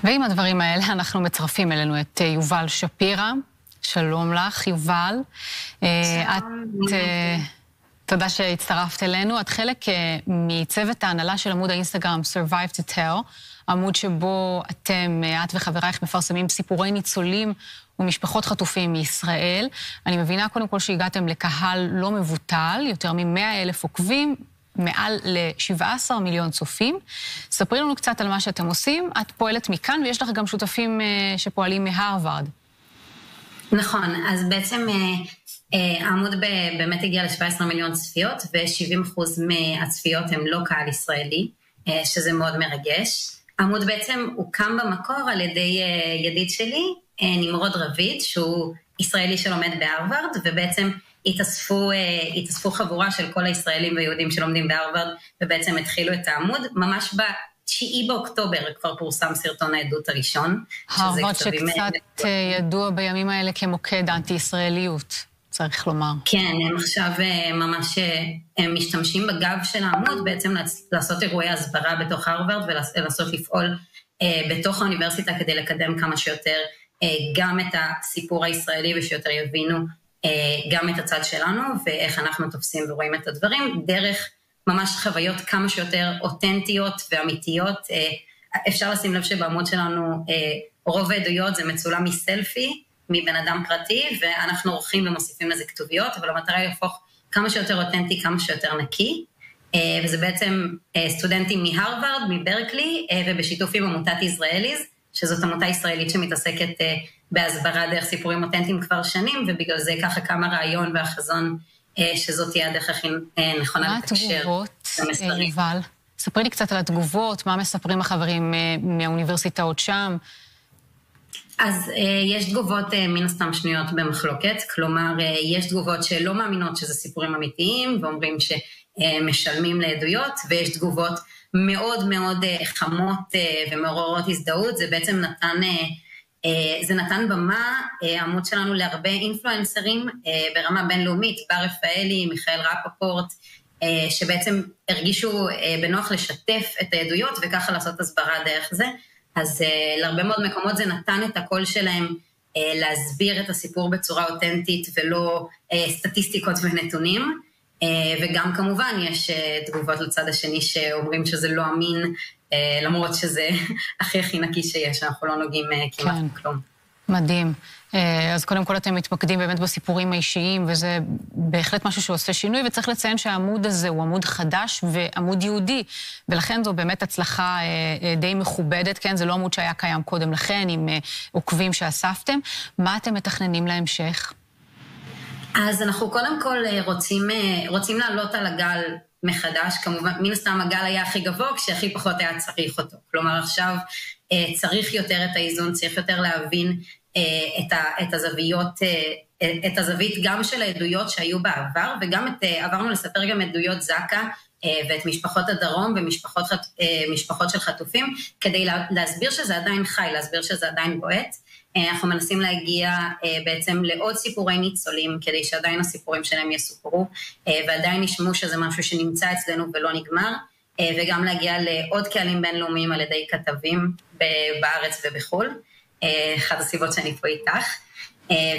ועם הדברים האלה אנחנו מצרפים אלינו את יובל שפירא. שלום לך, יובל. תודה שהצטרפת אלינו. את חלק מצוות ההנהלה של עמוד האינסטגרם Survive to Tell, עמוד שבו את וחברייך מפרסמים סיפורי ניצולים ומשפחות חטופים מישראל. אני מבינה קודם כל שהגעתם לקהל לא מבוטל, יותר מ100,000 עוקבים, מעל ל17 מיליון צופים. ספרי לנו קצת על מה שאתם עושים. את פועלת מכאן ויש לך גם שותפים שפועלים מהרווארד. נכון, אז בעצם העמוד באמת הגיע ל17 מיליון צפיות, ו70% מהצפיות הם לא קהל ישראלי, שזה מאוד מרגש. העמוד בעצם הוקם במקור על ידי ידיד שלי, נמרוד רביד, שהוא ישראלי שלומד בהרווארד, ובעצם התאספו חבורה של כל הישראלים ויהודים שלומדים בהרווארד, ובעצם התחילו את העמוד. ממש ב9 באוקטובר כבר פורסם סרטון העדות הראשון. הרווארד שקצת ידוע בימים האלה כמוקד האנטי-ישראליות, צריך לומר. כן, הם עכשיו ממש משתמשים בגב של העמוד, בעצם לעשות אירועי הסברה בתוך הרווארד, ולנסות לפעול בתוך האוניברסיטה כדי לקדם כמה שיותר גם את הסיפור הישראלי, ושיותר יבינו גם את הצד שלנו, ואיך אנחנו תופסים ורואים את הדברים, דרך ממש חוויות כמה שיותר אותנטיות ואמיתיות. אפשר לשים לב שבעמוד שלנו רוב העדויות זה מצולם מסלפי, מבן אדם פרטי, ואנחנו עורכים ומוסיפים לזה כתוביות, אבל המטרה היא להפוך כמה שיותר אותנטי, כמה שיותר נקי, וזה בעצם סטודנטים מהרווארד, מברקלי, ובשיתוף עם עמותת ישראליז, שזאת עמותה ישראלית שמתעסקת בהסברה דרך סיפורים אותנטיים כבר שנים, ובגלל זה ככה כמה רעיון והחזון שזאת תהיה הדרך הכי נכונה לתקשר. מה התגובות, יובל? ספרי לי קצת על התגובות, מה מספרים החברים מהאוניברסיטאות שם? אז יש תגובות מן הסתם שנויות במחלוקת, כלומר יש תגובות שלא מאמינות שזה סיפורים אמיתיים, ואומרים שמשלמים לעדויות, ויש תגובות מאוד מאוד חמות ומעוררות הזדהות. זה בעצם נתן במה, העמוד שלנו להרבה אינפלואנסרים ברמה בינלאומית, בר רפאלי, מיכאל רפפורט, שבעצם הרגישו בנוח לשתף את העדויות וככה לעשות הסברה דרך זה. אז להרבה מאוד מקומות זה נתן את הקול שלהם להסביר את הסיפור בצורה אותנטית ולא סטטיסטיקות ונתונים, וגם כמובן יש תגובות לצד השני שאומרים שזה לא אמין, למרות שזה הכי נקי שיש, אנחנו לא נוגעים כמעט כלום. מדהים. אז קודם כל אתם מתמקדים באמת בסיפורים האישיים, וזה בהחלט משהו שעושה שינוי, וצריך לציין שהעמוד הזה הוא עמוד חדש ועמוד יהודי, ולכן זו באמת הצלחה די מכובדת, כן? זה לא עמוד שהיה קיים קודם לכן, עם עוקבים שאספתם. מה אתם מתכננים להמשך? אז אנחנו קודם כל רוצים לעלות על הגל מחדש, כמובן, מן הסתם הגל היה הכי גבוה, כשהכי פחות היה צריך אותו. כלומר, עכשיו צריך יותר את האיזון, צריך יותר להבין את הזווית גם של העדויות שהיו בעבר, וגם עברנו לספר גם עדויות זקה, ואת משפחות הדרום ומשפחות של חטופים, כדי להסביר שזה עדיין חי, להסביר שזה עדיין בועט. אנחנו מנסים להגיע בעצם לעוד סיפורי ניצולים, כדי שעדיין הסיפורים שלהם יסופרו, ועדיין נשמעו שזה משהו שנמצא אצלנו ולא נגמר, וגם להגיע לעוד קהלים בינלאומיים על ידי כתבים בארץ ובחול, אחת הסיבות שאני פה איתך,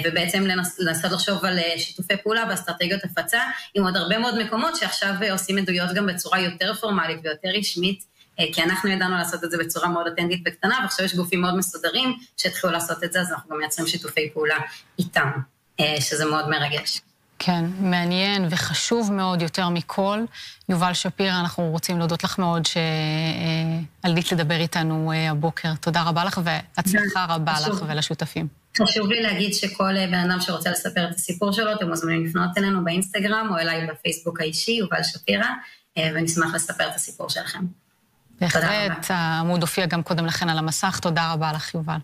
ובעצם לנסות לחשוב על שיתופי פעולה ואסטרטגיות הפצה, עם עוד הרבה מאוד מקומות שעכשיו עושים עדויות גם בצורה יותר פורמלית ויותר רשמית, כי אנחנו ידענו לעשות את זה בצורה מאוד אותנטית וקטנה, ועכשיו יש גופים מאוד מסודרים שהתחילו לעשות את זה, אז אנחנו גם מייצרים שיתופי פעולה איתם, שזה מאוד מרגש. כן, מעניין וחשוב מאוד יותר מכל. יובל שפירא, אנחנו רוצים להודות לך מאוד שעלית לדבר איתנו הבוקר. תודה רבה לך והצלחה רבה לך ולשותפים. חשוב לי להגיד שכל בן אדם שרוצה לספר את הסיפור שלו, אתם מוזמנים לפנות אלינו באינסטגרם או אליי בפייסבוק האישי, יובל שפירא, ונשמח לספר את הסיפור שלכם. בהחלט, העמוד הופיע גם קודם לכן על המסך. תודה רבה לך, יובל.